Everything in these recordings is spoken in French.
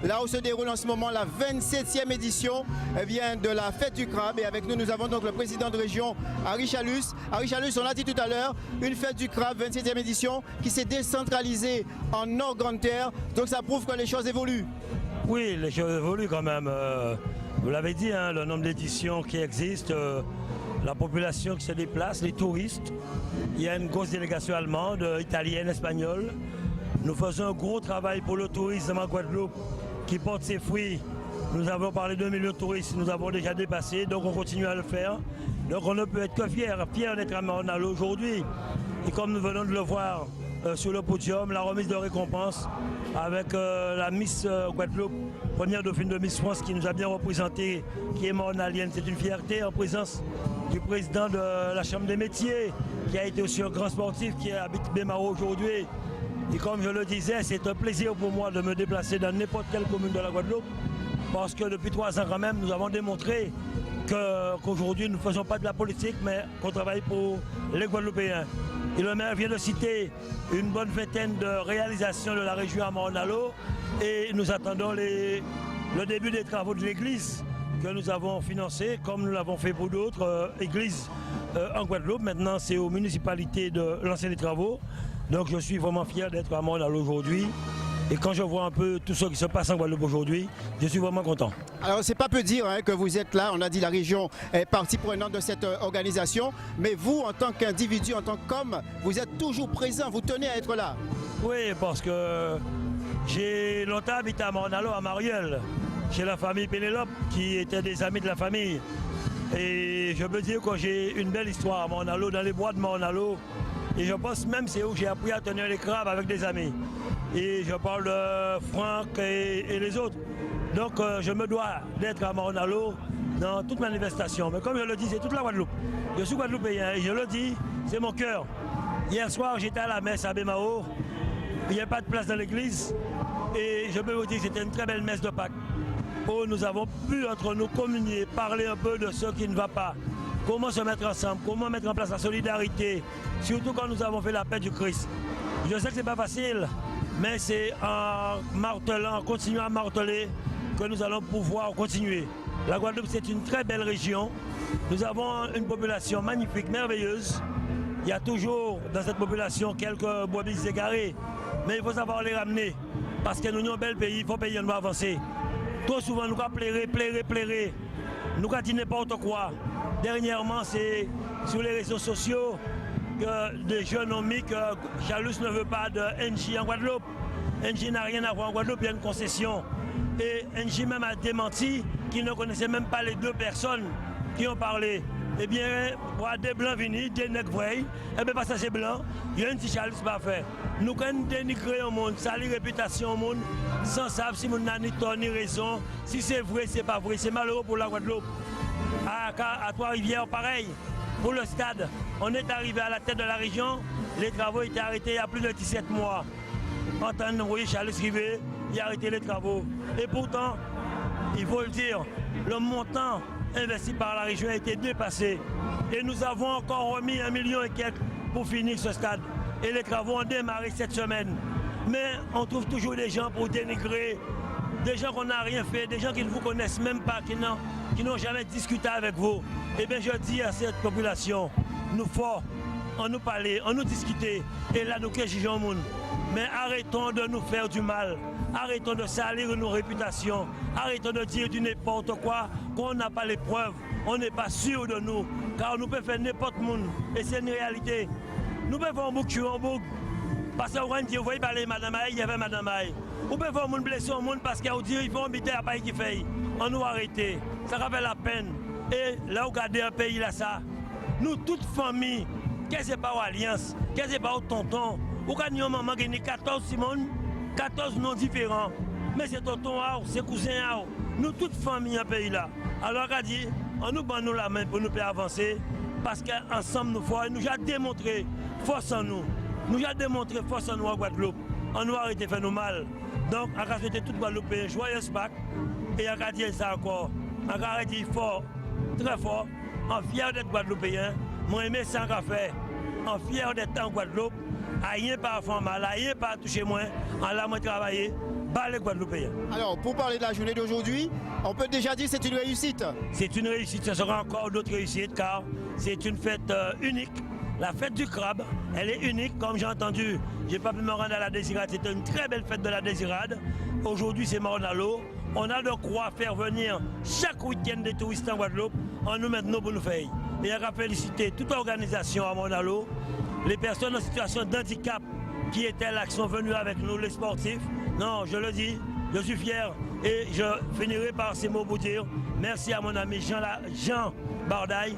Là où se déroule en ce moment la 27e édition de la fête du crabe. Et avec nous, nous avons donc le président de région, Harry Chalus. Harry Chalus, on l'a dit tout à l'heure, une fête du crabe, 27e édition, qui s'est décentralisée en Nord-Grande-Terre. Donc ça prouve que les choses évoluent. Oui, les choses évoluent quand même. Vous l'avez dit, hein, le nombre d'éditions qui existent, la population qui se déplace, les touristes. Il y a une grosse délégation allemande, italienne, espagnole. Nous faisons un gros travail pour le tourisme en Guadeloupe qui porte ses fruits. Nous avons parlé de 2 millions de touristes, nous avons déjà dépassé, donc on continue à le faire. Donc on ne peut être que fiers d'être à Morne-à-l'eau aujourd'hui. Et comme nous venons de le voir sur le podium, la remise de récompense avec la Miss Guadeloupe, première dauphine de Miss France qui nous a bien représenté, qui est mornalienne. C'est une fierté en présence du président de la Chambre des métiers, qui a été aussi un grand sportif, qui habite Bémaro aujourd'hui. Et comme je le disais, c'est un plaisir pour moi de me déplacer dans n'importe quelle commune de la Guadeloupe, parce que depuis 3 ans quand même, nous avons démontré qu'aujourd'hui nous ne faisons pas de la politique, mais qu'on travaille pour les Guadeloupéens. Et le maire vient de citer une bonne vingtaine de réalisations de la région à Morne-à-l'eau, et nous attendons le début des travaux de l'église que nous avons financé, comme nous l'avons fait pour d'autres églises en Guadeloupe. Maintenant, c'est aux municipalités de lancer les travaux. Donc je suis vraiment fier d'être à Morne-à-l'eau aujourd'hui. Et quand je vois un peu tout ce qui se passe en Guadeloupe aujourd'hui, je suis vraiment content. Alors c'est pas peu dire que vous êtes là, on a dit la région est partie prenante de cette organisation, mais vous en tant qu'individu, en tant qu'homme, vous êtes toujours présent, vous tenez à être là. Oui, parce que j'ai longtemps habité à Morne-à-l'eau, à Mariel, chez la famille Pénélope, qui étaient des amis de la famille. Et je peux dire que j'ai une belle histoire à Morne-à-l'eau, dans les bois de Morne-à-l'eau. Et je pense même c'est où j'ai appris à tenir les crabes avec des amis. Et je parle de Franck et les autres. Donc je me dois d'être à Morne-à-l'eau dans toute manifestation. Mais comme je le dis, c'est toute la Guadeloupe. Je suis Guadeloupéen et je le dis, c'est mon cœur. Hier soir, j'étais à la messe à Bémao. Il n'y a pas de place dans l'église. Et je peux vous dire que c'était une très belle messe de Pâques, où nous avons pu entre nous communier, parler un peu de ce qui ne va pas. Comment se mettre ensemble, comment mettre en place la solidarité, surtout quand nous avons fait la paix du Christ. Je sais que ce n'est pas facile, mais c'est en martelant, en continuant à marteler, que nous allons pouvoir continuer. La Guadeloupe, c'est une très belle région. Nous avons une population magnifique, merveilleuse. Il y a toujours dans cette population quelques brebis égarés, mais il faut savoir les ramener, parce que nous sommes un bel pays, il faut payer, nous avancer. Trop souvent, nous avons plairé. Nous avons dit n'importe quoi. Dernièrement, c'est sur les réseaux sociaux que des jeunes ont mis que Chalus ne veut pas de NJ en Guadeloupe. NJ n'a rien à voir en Guadeloupe, il y a une concession. Et NJ même a démenti qu'il ne connaissait même pas les 2 personnes qui ont parlé. Eh bien, voilà, des blancs venus, des nègres vrais, et bien parce que c'est blanc, il y a une petite Chalus pas fait. Nous quand dénigrer au monde, salir réputation au monde, sans savoir si on n'a ni tort ni raison, si c'est vrai, c'est pas vrai, c'est malheureux pour la Guadeloupe. À Trois-Rivières, pareil, pour le stade, on est arrivé à la tête de la région, les travaux étaient arrêtés il y a plus de 17 mois. En temps de voyez Chalus Rivet, il a arrêté les travaux. Et pourtant, il faut le dire, le montant investi par la région a été dépassé. Et nous avons encore remis 1 million et quelques pour finir ce stade. Et les travaux ont démarré cette semaine. Mais on trouve toujours des gens pour dénigrer, des gens qu'on n'a rien fait, des gens qui ne vous connaissent même pas, qui n'ont jamais discuté avec vous. Eh bien je dis à cette population, nous forts, on nous parler, on nous discuter, et là nous jugeons le monde. Mais arrêtons de nous faire du mal, arrêtons de salir nos réputations, arrêtons de dire du n'importe quoi, qu'on n'a pas les preuves, on n'est pas sûr de nous, car nous pouvons faire n'importe monde, et c'est une réalité. Nous pouvons faire un bouc tuer un bouc, parce qu'on dit, vous voyez parler Madame Aïe, il y avait Madame Aïe. Ou peut faire un monde blessé au monde parce qu'on dit qu'il faut habiter à pays qui fait. On nous arrête. Ça fait la peine. Et là, vous regardez un pays là, ça. Nous, toute famille, qu'est-ce que c'est pas aux alliances, qu'est-ce que c'est pas aux tontons. Ou quand nous avons 14 Simone, 14 noms différents. Mais c'est tonton, c'est cousin. Nous, toute famille, un pays là. Alors, on dit, on nous bat nous la main pour nous faire avancer. Parce qu'ensemble, nous forts, nous avons démontré force en nous. Nous avons démontré force en nous à Guadeloupe. On nous a arrêté de faire nous mal. Donc, on a souhaité tout Guadeloupe joyeuse Pâques. Et on a dit ça encore. On a dit fort, très fort, en fier d'être Guadeloupéen. Moi, aimé sans café. En fier d'être en Guadeloupe. Rien pas à faire mal, rien pas à toucher moi. En là, moi, travailler. bat les Guadeloupéens. Alors, pour parler de la journée d'aujourd'hui, on peut déjà dire que c'est une réussite. C'est une réussite, ce sera encore d'autres réussites car c'est une fête unique. La fête du crabe, elle est unique, comme j'ai entendu. J'ai pas pu me rendre à la Désirade, c'était une très belle fête de la Désirade. Aujourd'hui, c'est Morne-à-l'eau. On a de quoi faire venir chaque week-end des touristes en Guadeloupe, en nous maintenant pour nous faire. Et il y a qu'à féliciter toute l'organisation à Morne-à-l'eau, les personnes en situation de handicap qui étaient là, qui sont venus avec nous, les sportifs. Non, je le dis, je suis fier et je finirai par ces mots pour dire merci à mon ami Jean Bardaille,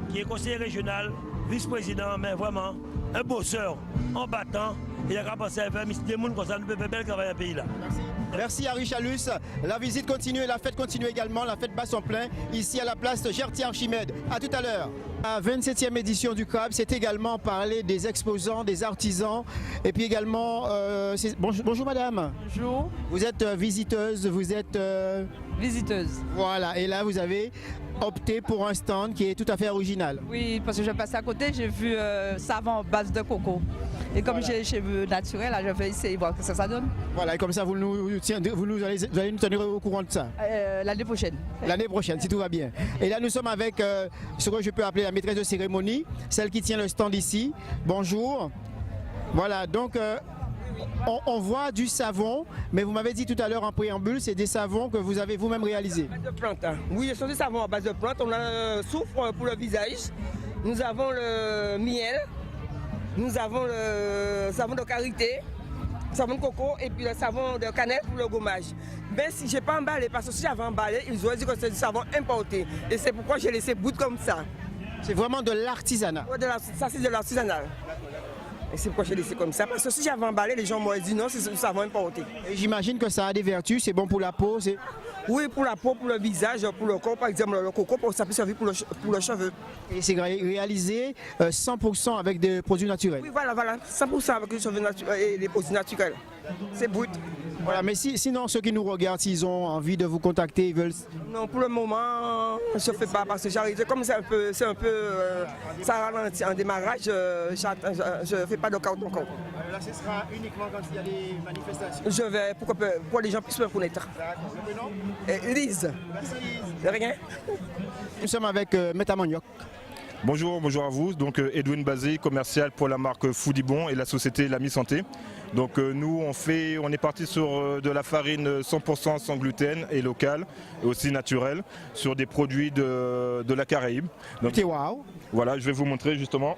qui est conseiller régional, vice-président, mais vraiment un bosseur en battant. Il a qu'à passer à faire des gens comme ça, nous pouvons faire travailler un pays là. Merci Harry Chalus. La visite continue et la fête continue également. La fête bat son plein ici à la place Gertier Archimède. À tout à l'heure. La 27e édition du CRAB, c'est également parler des exposants, des artisans et puis également... bonjour madame. Bonjour. Vous êtes visiteuse, vous êtes... Visiteuse. Voilà, et là vous avez opté pour un stand qui est tout à fait original. Oui, parce que je passe à côté, j'ai vu savon base de coco. Et comme j'ai les cheveux naturels, là, je vais essayer de voir ce que ça donne. Voilà, et comme ça vous allez nous tenir au courant de ça. L'année prochaine. L'année prochaine, si tout va bien. Et là nous sommes avec ce que je peux appeler la maîtresse de cérémonie, celle qui tient le stand ici. Bonjour. Voilà, donc... On voit du savon, mais vous m'avez dit tout à l'heure en préambule, c'est des savons que vous avez vous-même réalisés. De plantes. Oui, ce sont des savons à base de plantes. On a le soufre pour le visage, nous avons le miel, nous avons le savon de karité, le savon de coco et puis le savon de cannelle pour le gommage. Mais si je n'ai pas emballé, parce que si j'avais emballé, ils auraient dit que c'est du savon importé. Et c'est pourquoi j'ai laissé bout comme ça. C'est vraiment de l'artisanat. Ça, c'est de l'artisanal. Et c'est pourquoi j'ai laissé comme ça. Parce que si j'avais emballé, les gens m'auraient dit non, c'est du savon importé. Et j'imagine que ça a des vertus, c'est bon pour la peau. Oui, pour la peau, pour le visage, pour le corps, par exemple, le coco, ça peut servir pour le cheveu. Et c'est réalisé 100% avec des produits naturels. Oui, voilà, 100% avec les cheveux naturels et les produits naturels. C'est brut. Voilà, mais sinon, ceux qui nous regardent, s'ils ont envie de vous contacter, ils veulent... Non, pour le moment, je ne fais pas parce que j'arrive. Comme c'est un peu ça ralentit en démarrage, je ne fais pas de carte encore. Là, ce sera uniquement quand il y a des manifestations. Je vais, pour que les gens puissent me connaître. Lise. Merci Lise. De rien. Nous sommes avec Meta Manioc. Bonjour à vous. Donc Edwin Bazé, commercial pour la marque Foodibon et la société L'Ami Santé. Donc nous on est parti sur de la farine 100% sans gluten et locale et aussi naturelle sur des produits de la Caraïbe. Donc, wow. Voilà, je vais vous montrer justement.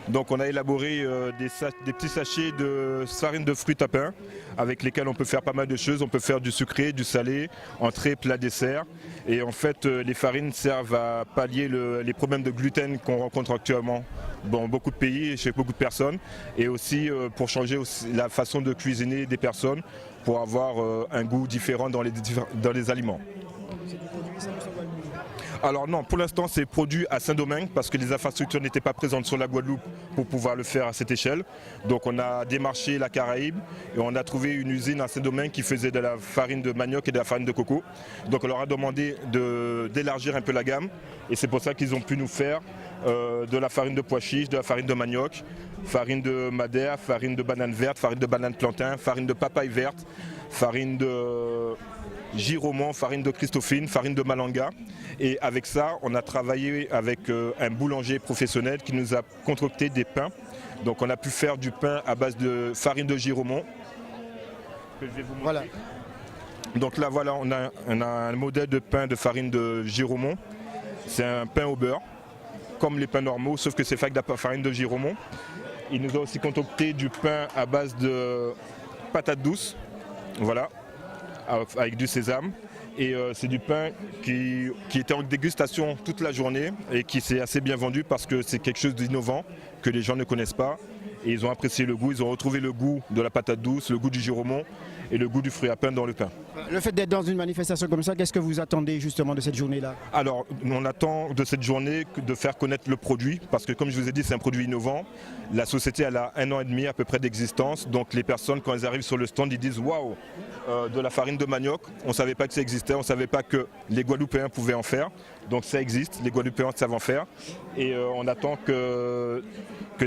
Donc on a élaboré des petits sachets de farine de fruits à pain avec lesquels on peut faire pas mal de choses. On peut faire du sucré, du salé, entrée, plat, dessert. Et en fait les farines servent à pallier les problèmes de gluten qu'on rencontre actuellement dans beaucoup de pays et chez beaucoup de personnes. Et aussi pour changer aussi la façon de cuisiner des personnes pour avoir un goût différent dans les aliments. Alors non, pour l'instant c'est produit à Saint-Domingue parce que les infrastructures n'étaient pas présentes sur la Guadeloupe pour pouvoir le faire à cette échelle. Donc on a démarché la Caraïbe et on a trouvé une usine à Saint-Domingue qui faisait de la farine de manioc et de la farine de coco. Donc on leur a demandé d'élargir un peu la gamme et c'est pour ça qu'ils ont pu nous faire de la farine de pois chiches, de la farine de manioc, farine de madère, farine de banane verte, farine de banane plantain, farine de papaye verte, farine de giromon, farine de Christophine, farine de malanga. Et avec ça, on a travaillé avec un boulanger professionnel qui nous a concocté des pains. Donc on a pu faire du pain à base de farine de giromon. Que je vais vous montrer. Voilà. Donc là, voilà, on a un modèle de pain de farine de giromon. C'est un pain au beurre, comme les pains normaux, sauf que c'est fait avec de la farine de giromon. Il nous a aussi concocté du pain à base de patates douces. Voilà. Avec du sésame et c'est du pain qui était en dégustation toute la journée et qui s'est assez bien vendu parce que c'est quelque chose d'innovant que les gens ne connaissent pas et ils ont apprécié le goût, ils ont retrouvé le goût de la patate douce, le goût du giromon et le goût du fruit à pain dans le pain. Le fait d'être dans une manifestation comme ça, qu'est-ce que vous attendez justement de cette journée-là? Alors, on attend de cette journée de faire connaître le produit, parce que comme je vous ai dit, c'est un produit innovant. La société, elle a 1 an et demi à peu près d'existence, donc les personnes, quand elles arrivent sur le stand, ils disent « Waouh, de la farine de manioc, on ne savait pas que ça existait, on ne savait pas que les Guadeloupéens pouvaient en faire. » Donc ça existe, les Guadeloupéens savent en faire, et on attend que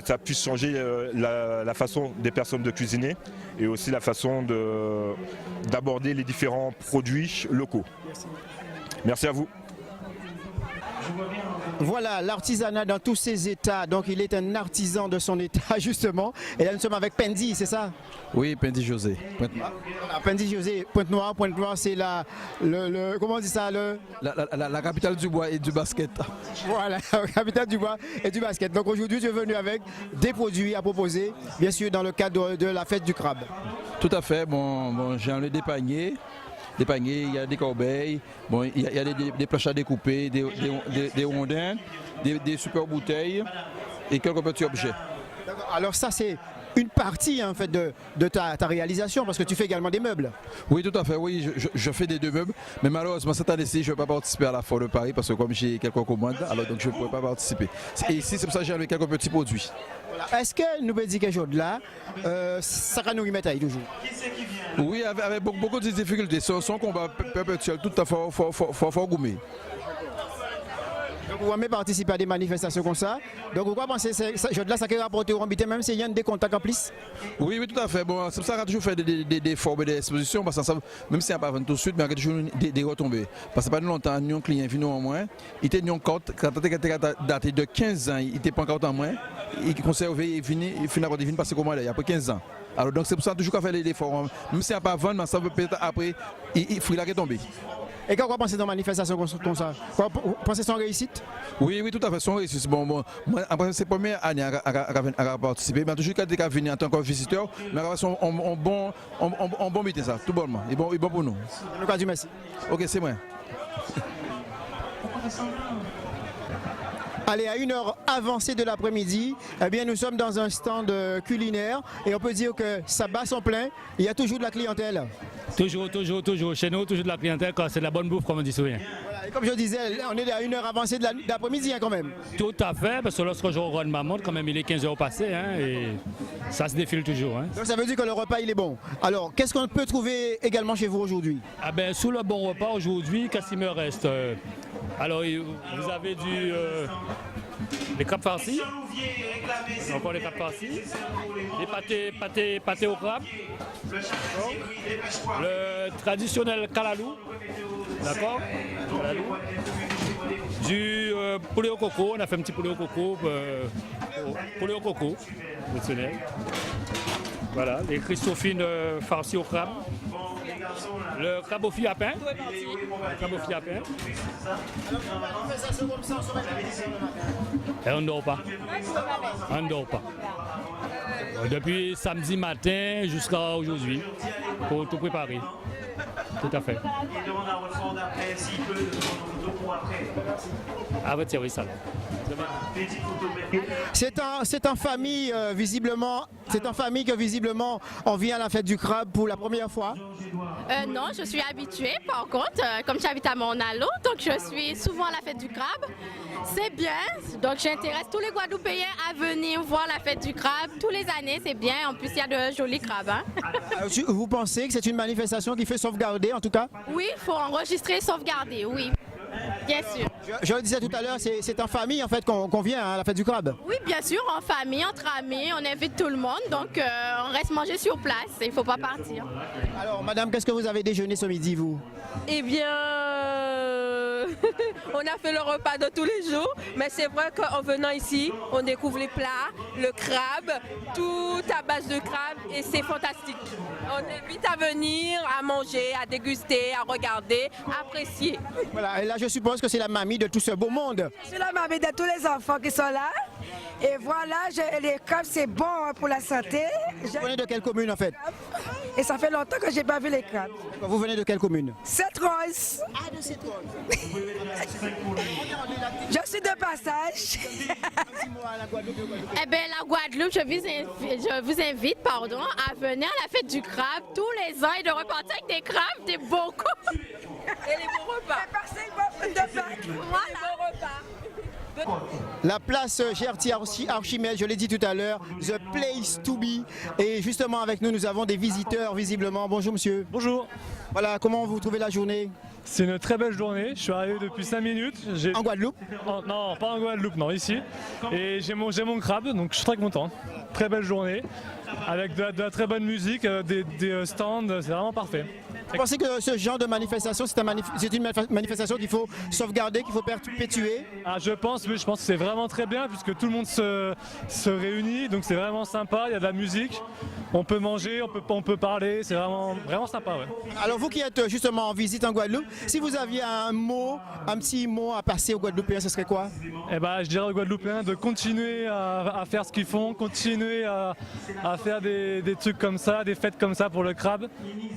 ça puisse changer la façon des personnes de cuisiner, et aussi la façon de d'aborder les différents produits locaux. Merci à vous. Voilà l'artisanat dans tous ses états. Donc il est un artisan de son état justement. Et là nous sommes avec Pendi, c'est ça? Oui, Pendi José. Voilà, Pendi José, Pointe-Noire. Pointe-Noire, c'est comment on dit ça La capitale du bois et du basket. Voilà, la capitale du bois et du basket. Donc aujourd'hui tu es venu avec des produits à proposer, bien sûr dans le cadre de la fête du crabe. Tout à fait. Bon, j'ai enlevé des paniers. Il y a des corbeilles, bon, il y a des planches à découper, des rondins, des super bouteilles et quelques petits objets. Alors ça c'est une partie en fait de ta réalisation parce que tu fais également des meubles. Oui, tout à fait, oui, je fais des deux meubles, mais malheureusement cette année-ci je ne vais pas participer à la Foire de Paris parce que comme j'ai quelques commandes, alors donc je ne pourrai pas participer. Et ici c'est pour ça que j'ai enlevé quelques petits produits. Voilà. Est-ce que nous pouvons dire quelque chose là, ça va nous remettre toujours? Oui, avec beaucoup de difficultés. Son combat perpétuel, tout à fait fort gourmet. Donc vous aimez participer à des manifestations comme ça. Donc pourquoi penser que je là ça peut rapporter au Rambité même s'il y a des contacts en plus? Oui, tout à fait. Bon, c'est pour ça qu'on a toujours fait des formes et des expositions, parce que ça, même si on n'a pas vendu tout de suite, mais on a toujours des retombées. Parce que pas longtemps, nos clients viennent en moins. Ils étaient une carte, quand on était daté de 15 ans, ils étaient pas encore en moins. Ils conservaient, ils viennent passer comment il y a après 15 ans. Alors donc c'est pour ça toujours qu'on fait les forums. Même si on n'a pas vendu, mais ça veut peut-être après, il faut la tomber. Et quand vous pensez dans une manifestation comme ça, vous pensez son réussite? Oui, tout à fait, son réussite. Bon, moi, après ces premières années à participer, mais toujours quand tu es venu en tant que visiteur, mais on bon meeting ça, tout bonnement. Et bon pour nous. Donc, Dieu merci. Ok, c'est moi. Allez, à une heure avancée de l'après-midi, eh bien, nous sommes dans un stand culinaire et on peut dire que ça bat son plein. Il y a toujours de la clientèle. Toujours. Chez nous, toujours de la clientèle quand c'est de la bonne bouffe, comme on dit souvent. Voilà, et comme je disais, on est à une heure avancée de l'après-midi quand même. Tout à fait, parce que lorsque je regarde ma montre, quand même, il est 15 heures passé, hein, et ça se défile toujours. Hein. Donc ça veut dire que le repas, il est bon. Alors, qu'est-ce qu'on peut trouver également chez vous aujourd'hui? Ah ben, sous le bon repas aujourd'hui, qu'est-ce qu'il me reste? Alors, vous avez les crabes farcis, encore les crabes farcis, les pâtés au crabe, le traditionnel calalou, d'accord, du poulet au coco, on a fait un petit poulet au coco, traditionnel. Voilà, les christophines farcis au crabe. Le crabe au fil à pain. Et on ne dort pas. Depuis samedi matin jusqu'à aujourd'hui, pour tout préparer. Tout à fait. À votre service, alors. C'est en famille, visiblement. C'est en famille que visiblement on vient à la fête du crabe pour la première fois. Non, je suis habituée par contre, comme j'habite à Morne-à-l'Eau, donc je suis souvent à la fête du crabe. C'est bien, donc j'intéresse tous les Guadeloupéens à venir voir la fête du crabe. Tous les années, c'est bien, en plus il y a de jolis crabes. Hein. Vous pensez que c'est une manifestation qui fait sauvegarder en tout cas? Oui, il faut enregistrer, sauvegarder, oui. Bien sûr. Je le disais tout à l'heure, c'est en famille en fait qu'on vient à la fête du crabe. Oui, bien sûr, en famille, entre amis, on invite tout le monde, donc on reste manger sur place, il ne faut pas partir. Alors madame, qu'est-ce que vous avez déjeuné ce midi vous? Eh bien, on a fait le repas de tous les jours, mais c'est vrai qu'en venant ici, on découvre les plats, le crabe, tout à base de crabe et c'est fantastique. On invite à venir, à manger, à déguster, à regarder, à apprécier. Voilà, et là je suppose que c'est la mamie de tout ce beau monde. Je suis la mamie de tous les enfants qui sont là. Et voilà, les crabes c'est bon pour la santé. Vous venez de quelle commune en fait? Et ça fait longtemps que je n'ai pas vu les crabes. Vous venez de quelle commune? Sainte-Rose. Ah, de Sainte-Rose. Je suis de passage. Eh bien, la Guadeloupe, je vous invite à venir à la fête du crabe tous les ans et de repartir avec des crabes, des beaux coups. Et les bons repas. Voilà. La place Gertie Archimède, je l'ai dit tout à l'heure, the place to be. Et justement avec nous, nous avons des visiteurs visiblement. Bonjour monsieur. Bonjour. Voilà, comment vous trouvez la journée? C'est une très belle journée. Je suis arrivé depuis 5 minutes. En Guadeloupe? Non, pas en Guadeloupe, non, ici. Et j'ai mangé mon crabe, donc je suis très content. Très belle journée. avec de la très bonne musique, des stands, c'est vraiment parfait. Vous pensez que ce genre de manifestation, c'est une manifestation qu'il faut sauvegarder, qu'il faut perpétuer? Je pense que c'est vraiment très bien puisque tout le monde se réunit, donc c'est vraiment sympa, il y a de la musique, on peut manger, on peut parler, c'est vraiment sympa. Ouais. Alors vous qui êtes justement en visite en Guadeloupe, si vous aviez un petit mot à passer aux Guadeloupéens, ce serait quoi? Je dirais aux Guadeloupéens de continuer à faire ce qu'ils font, continuer à faire des trucs comme ça, des fêtes comme ça pour le crabe,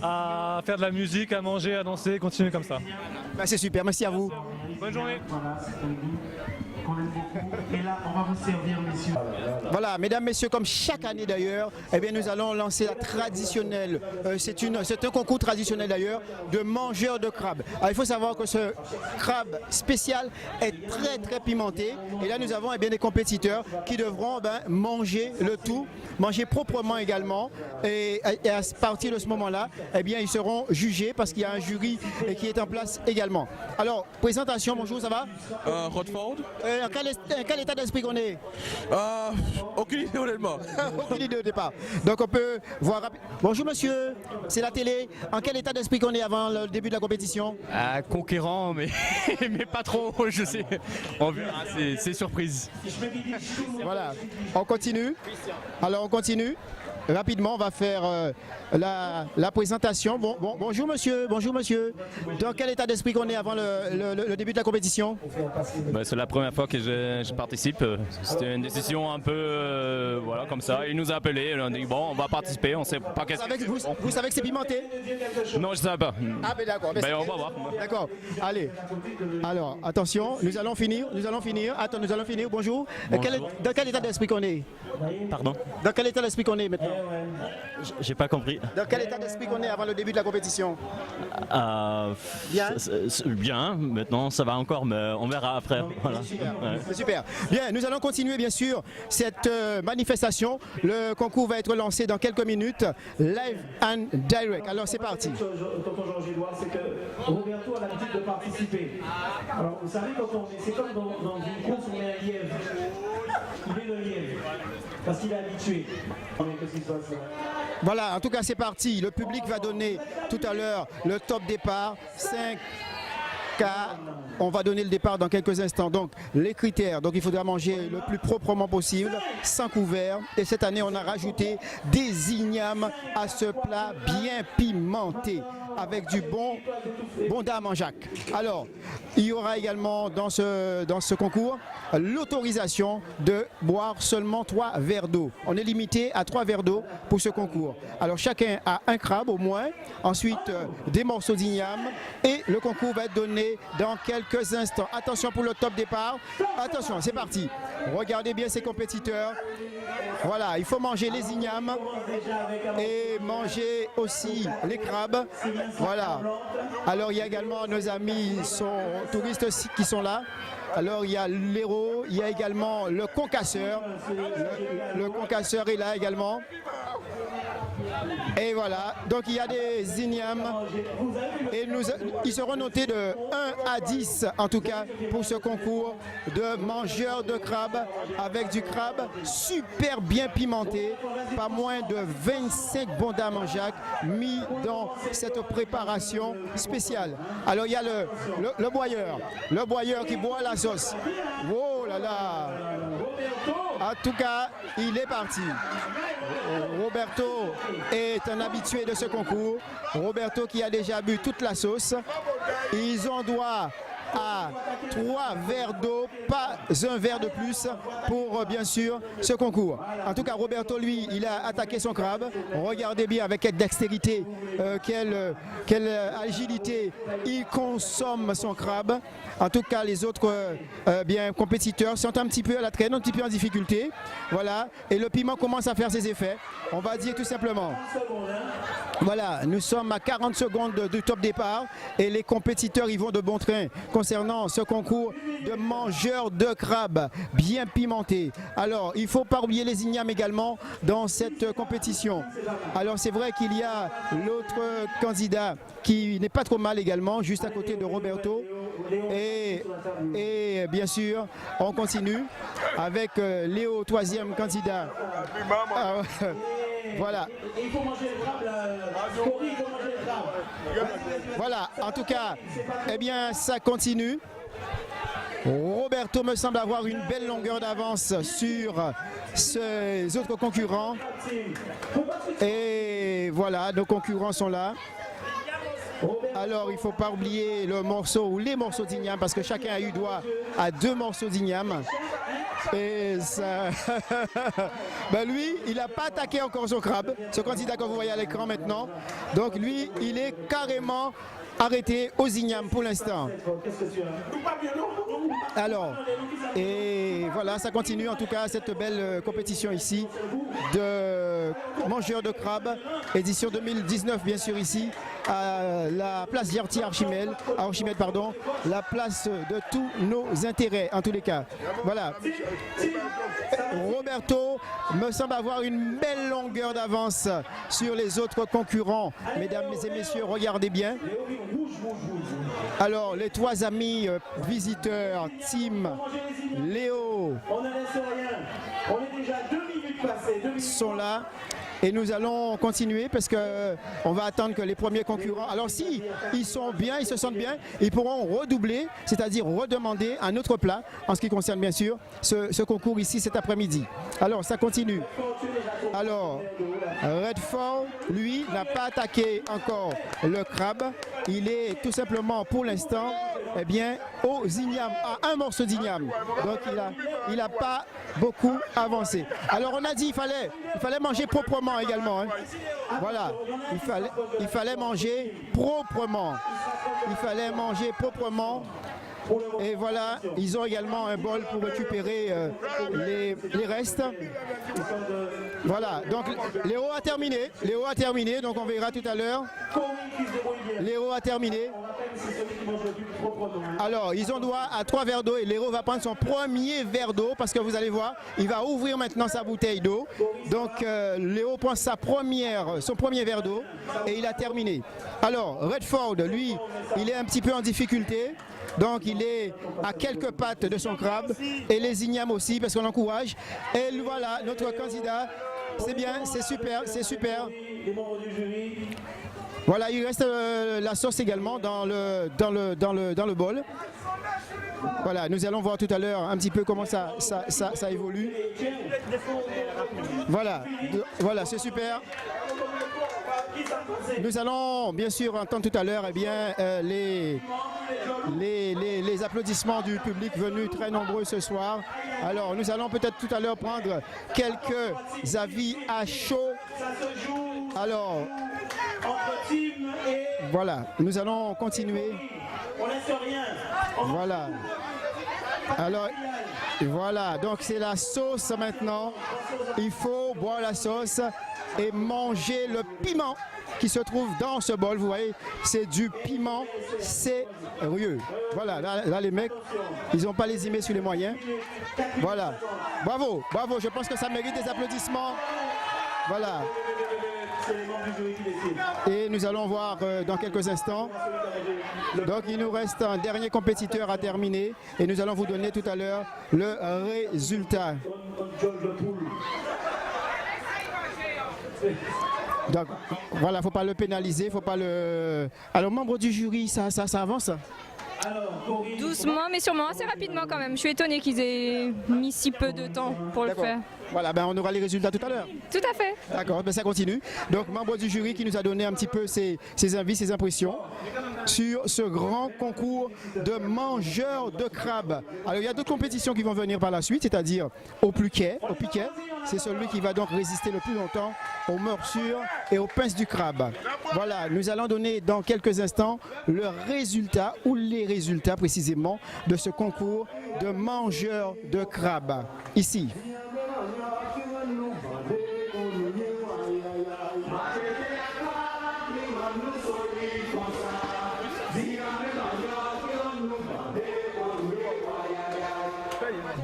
à faire de la musique, à manger, à danser, continuer comme ça. C'est super, merci à vous. Bonne journée. Et là, on va vous servir, messieurs. Voilà, mesdames, messieurs, comme chaque année d'ailleurs, nous allons lancer la traditionnelle, c'est un concours traditionnel d'ailleurs, de mangeurs de crabe. Alors, il faut savoir que ce crabe spécial est très très pimenté. Et là, nous avons des compétiteurs qui devront manger le tout, manger proprement également. Et à partir de ce moment-là, ils seront jugés parce qu'il y a un jury qui est en place également. Alors, présentation, bonjour, ça va? Rodford. Quel état d'esprit qu'on est? Aucune idée honnêtement. Aucune idée au départ. Donc on peut voir rapidement. Bonjour monsieur, c'est la télé. En quel état d'esprit qu'on est avant le début de la compétition? Conquérant, mais pas trop, je sais. On verra, c'est surprise. Voilà, on continue. Alors on continue. Rapidement, on va faire la présentation. Bonjour monsieur, bonjour monsieur. Dans quel état d'esprit qu'on est avant le début de la compétition? C'est la première fois que je participe. C'était une décision un peu comme ça. Il nous a appelés, on a dit bon, on va participer, on sait pas qu'est-ce que c'est. Vous savez que c'est pimenté? Non, je ne savais pas. Ah ben d'accord. On va voir. D'accord, allez. Alors, attention, nous allons finir. Attends, nous allons finir. Bonjour. Dans quel état d'esprit qu'on est? Pardon? Dans quel état d'esprit qu'on est maintenant? J'ai pas compris. Dans quel état d'esprit qu'on est avant le début de la compétition? Bien. Bien, maintenant ça va encore, mais on verra après. Voilà. C'est super. Bien, nous allons continuer bien sûr cette manifestation. Le concours va être lancé dans quelques minutes, live and direct. Alors c'est parti. Tonton Georges-Édouard, c'est que Roberto a l'habitude de participer. Alors vous savez, c'est comme dans une course où on met un lièvre. Il est le lièvre. Parce qu'il est habitué. Qu'est-ce qui se passe là? Voilà, en tout cas c'est parti. Le public va donner tout à l'heure le top départ. 5 cas. On va donner le départ dans quelques instants. Donc les critères, donc il faudra manger le plus proprement possible, sans couvert. Et cette année on a rajouté des ignames à ce plat bien pimenté, avec du bon dame en Jacques. Alors, il y aura également dans ce concours l'autorisation de boire seulement 3 verres d'eau. On est limité à 3 verres d'eau pour ce concours. Alors chacun a un crabe au moins, ensuite des morceaux d'igname et le concours va être donné dans quelques instants. Attention pour le top départ. Attention, c'est parti. Regardez bien ces compétiteurs. Voilà, il faut manger les ignames et manger aussi les crabes. Voilà. Alors il y a également nos amis touristes aussi qui sont là. Alors il y a l'héros, il y a également le concasseur. Le concasseur est là également. Et voilà, donc il y a des ignames et ils seront notés de 1 à 10 en tout cas pour ce concours de mangeurs de crabe avec du crabe super bien pimenté, pas moins de 25 bons dames en Jacques mis dans cette préparation spéciale. Alors il y a le boyeur qui boit la sauce. Oh là là! En tout cas, il est parti. Roberto est un habitué de ce concours. Roberto qui a déjà bu toute la sauce. Ils ont droit à 3 verres d'eau, pas un verre de plus pour bien sûr ce concours. En tout cas, Roberto, lui, il a attaqué son crabe. Regardez bien avec quelle dextérité, quelle agilité il consomme son crabe. En tout cas, les autres compétiteurs sont un petit peu à la traîne, un petit peu en difficulté. Voilà, et le piment commence à faire ses effets. On va dire tout simplement. Voilà, nous sommes à 40 secondes du top départ et les compétiteurs y vont de bon train concernant ce concours de mangeurs de crabes bien pimentés. Alors, il ne faut pas oublier les ignames également dans cette compétition. Alors, c'est vrai qu'il y a l'autre candidat qui n'est pas trop mal également, juste à côté de Roberto. Et bien sûr, on continue avec Léo, 3e candidat. Voilà. Et il faut manger le crabe, Cory, il faut manger le crabe. Voilà, en tout cas, eh bien, ça continue. Roberto me semble avoir une belle longueur d'avance sur ses autres concurrents. Et voilà, nos concurrents sont là. Alors, il ne faut pas oublier le morceau ou les morceaux d'igname parce que chacun a eu droit à 2 morceaux d'igname. Et ça... ben lui, il n'a pas attaqué encore son crabe, ce candidat que vous voyez à l'écran maintenant. Donc lui, il est carrément arrêté aux ignames pour l'instant. Alors, et voilà, ça continue en tout cas cette belle compétition ici de mangeurs de crabe, édition 2019 bien sûr ici à la place Jartier Archimède, la place de tous nos intérêts en tous les cas. Voilà. Roberto me semble avoir une belle longueur d'avance sur les autres concurrents. Mesdames et messieurs, regardez bien. Alors, les 3 amis visiteurs, Tim, Léo, sont là. Et nous allons continuer parce qu'on va attendre que les premiers concurrents... Alors si ils sont bien, ils se sentent bien, ils pourront redoubler, c'est-à-dire redemander un autre plat en ce qui concerne bien sûr ce concours ici cet après-midi. Alors ça continue. Alors Redford, lui, n'a pas attaqué encore le crabe. Il est tout simplement pour l'instant eh bien, aux ignames, à un morceau d'igname. Donc il n'a pas beaucoup avancé. Alors on a dit il fallait manger proprement également. Hein. Voilà, il fallait manger proprement. Il fallait manger proprement. Et voilà, ils ont également un bol pour récupérer les restes. Voilà, donc Léo a terminé, donc on verra tout à l'heure. Léo a terminé. Alors, ils ont droit à 3 verres d'eau et Léo va prendre son premier verre d'eau parce que vous allez voir, il va ouvrir maintenant sa bouteille d'eau. Donc, Léo prend son premier verre d'eau et il a terminé. Alors, Redford, lui, il est un petit peu en difficulté. Donc il est à quelques pattes de son crabe et les ignames aussi parce qu'on l'encourage. Et voilà notre candidat, c'est bien, c'est super, c'est super. Voilà, il reste la sauce également dans le bol. Voilà, nous allons voir tout à l'heure un petit peu comment ça évolue. Voilà, c'est super. Nous allons bien sûr entendre tout à l'heure eh bien, les applaudissements du public venu très nombreux ce soir. Alors nous allons peut-être tout à l'heure prendre quelques avis à chaud. Alors voilà, nous allons continuer. Voilà. Alors voilà, donc c'est la sauce maintenant. Il faut boire la sauce et manger le piment qui se trouve dans ce bol. Vous voyez, c'est du piment sérieux. Voilà, là les mecs, ils n'ont pas lésimé sur les moyens. Voilà, bravo, je pense que ça mérite des applaudissements. Voilà. Et nous allons voir dans quelques instants. Donc il nous reste un dernier compétiteur à terminer et nous allons vous donner tout à l'heure le résultat. Donc voilà, il ne faut pas le pénaliser, faut pas le... Alors membre du jury, ça avance? Doucement mais sûrement, assez rapidement quand même. Je suis étonnée qu'ils aient mis si peu de temps pour le faire. Voilà, on aura les résultats tout à l'heure. Tout à fait. D'accord, ça continue. Donc membre du jury qui nous a donné un petit peu ses avis, ses impressions sur ce grand concours de mangeurs de crabes. Alors il y a d'autres compétitions qui vont venir par la suite, c'est-à-dire au piquet. C'est celui qui va donc résister le plus longtemps aux morsures et aux pinces du crabe. Voilà, nous allons donner dans quelques instants le résultat ou les résultats précisément de ce concours de mangeurs de crabes. Ici.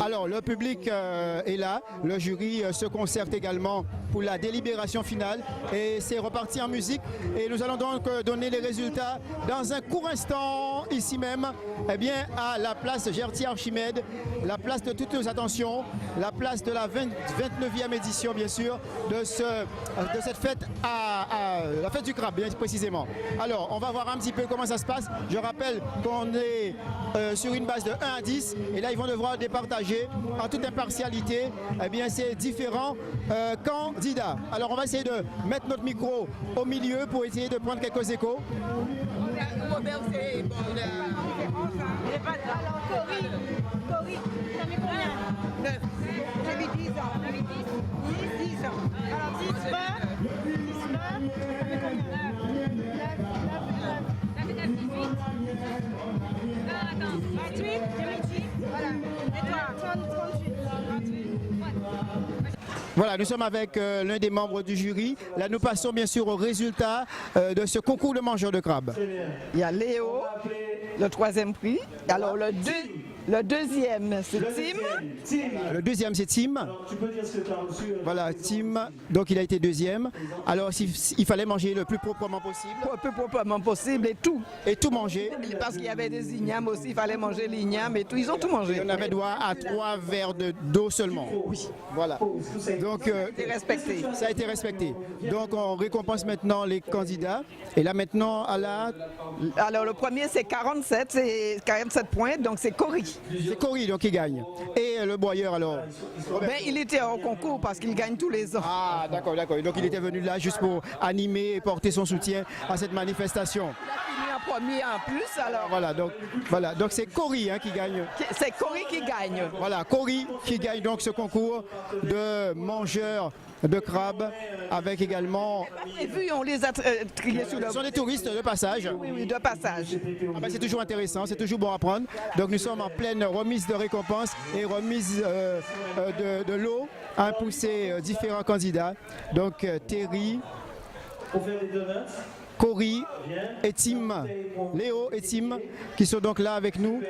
Alors le public est là, le jury se concerte également pour la délibération finale et c'est reparti en musique et nous allons donc donner les résultats dans un court instant ici même eh bien, à la place Gertier-Archimède, la place de toutes nos attentions, la place de la 29e édition bien sûr de cette fête à la fête du crabe bien précisément. Alors on va voir un petit peu comment ça se passe. Je rappelle qu'on est sur une base de 1 à 10 et là ils vont devoir départager en toute impartialité eh bien, ces différents candidats. Alors on va essayer de mettre notre micro au milieu pour essayer de prendre quelques échos. Robert, c'est bon, Cory, ça met combien 9. J'ai mis 10 ans. 10 ans. Alors 10, 20, ça met combien 28, j'ai mis 10. Voilà. Et toi 38. Voilà, nous sommes avec l'un des membres du jury. Là, nous passons bien sûr au résultat de ce concours de mangeurs de crabe. Il y a Léo, le 3e prix. Alors le deuxième, c'est Tim. Le deuxième, c'est Tim. Voilà, Tim. Donc, il a été deuxième. Alors, il fallait manger le plus proprement possible. Le plus proprement possible et tout. Et tout manger. Parce qu'il y avait des ignames aussi, il fallait manger l'igname et tout. Ils ont tout mangé. On avait droit à 3 verres d'eau seulement. Oui. Voilà. Donc, respecté. Ça a été respecté. Donc, on récompense maintenant les candidats. Et là, maintenant, Alors, le premier, c'est 47. C'est 47 points. Donc, c'est Cory. C'est Cory donc qui gagne. Et le boyeur alors il était en concours parce qu'il gagne tous les ans. Ah d'accord. Donc il était venu là juste pour animer et porter son soutien à cette manifestation. Il a fini en premier en plus alors. Voilà, donc c'est Cory qui gagne. C'est Cory qui gagne. Voilà, Cory qui gagne donc ce concours de mangeurs de crabe avec également... Et puis on les a triés sur le... Ce sont des touristes de passage. Oui, de passage. C'est toujours intéressant, c'est toujours bon à prendre. Donc nous sommes en pleine remise de récompenses et remise de l'eau pour ces différents candidats. Donc Terry, Cory et Tim, Léo et Tim qui sont donc là avec nous.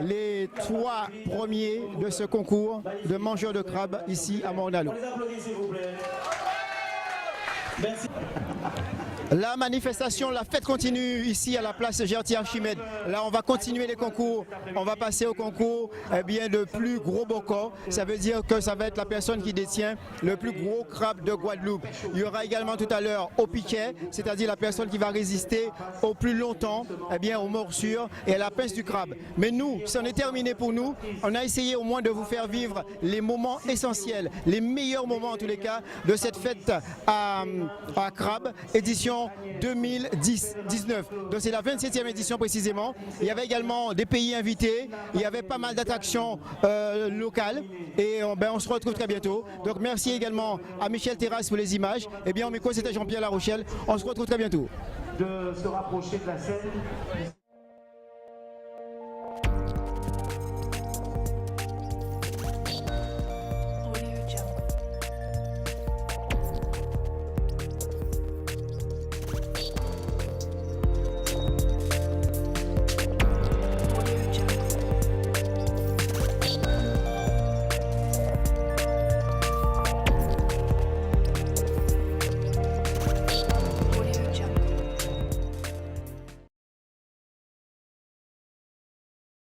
Les 3 premiers de ce concours de mangeurs de crabe ici à Morne-à-l'Eau. La manifestation, la fête continue ici à la place Gertier-Archimède. Là, on va continuer les concours. On va passer au concours de plus gros bocaux. Ça veut dire que ça va être la personne qui détient le plus gros crabe de Guadeloupe. Il y aura également tout à l'heure au piquet, c'est-à-dire la personne qui va résister au plus longtemps aux morsures et à la pince du crabe. Mais nous, c'en est terminé pour nous. On a essayé au moins de vous faire vivre les moments essentiels, les meilleurs moments en tous les cas de cette fête à crabe, édition 2019. Donc c'est la 27e édition précisément. Il y avait également des pays invités, il y avait pas mal d'attractions locales et on se retrouve très bientôt. Donc merci également à Michel Terrasse pour les images. Et bien au micro c'était Jean-Pierre La Rochelle. On se retrouve très bientôt. De se rapprocher de la scène.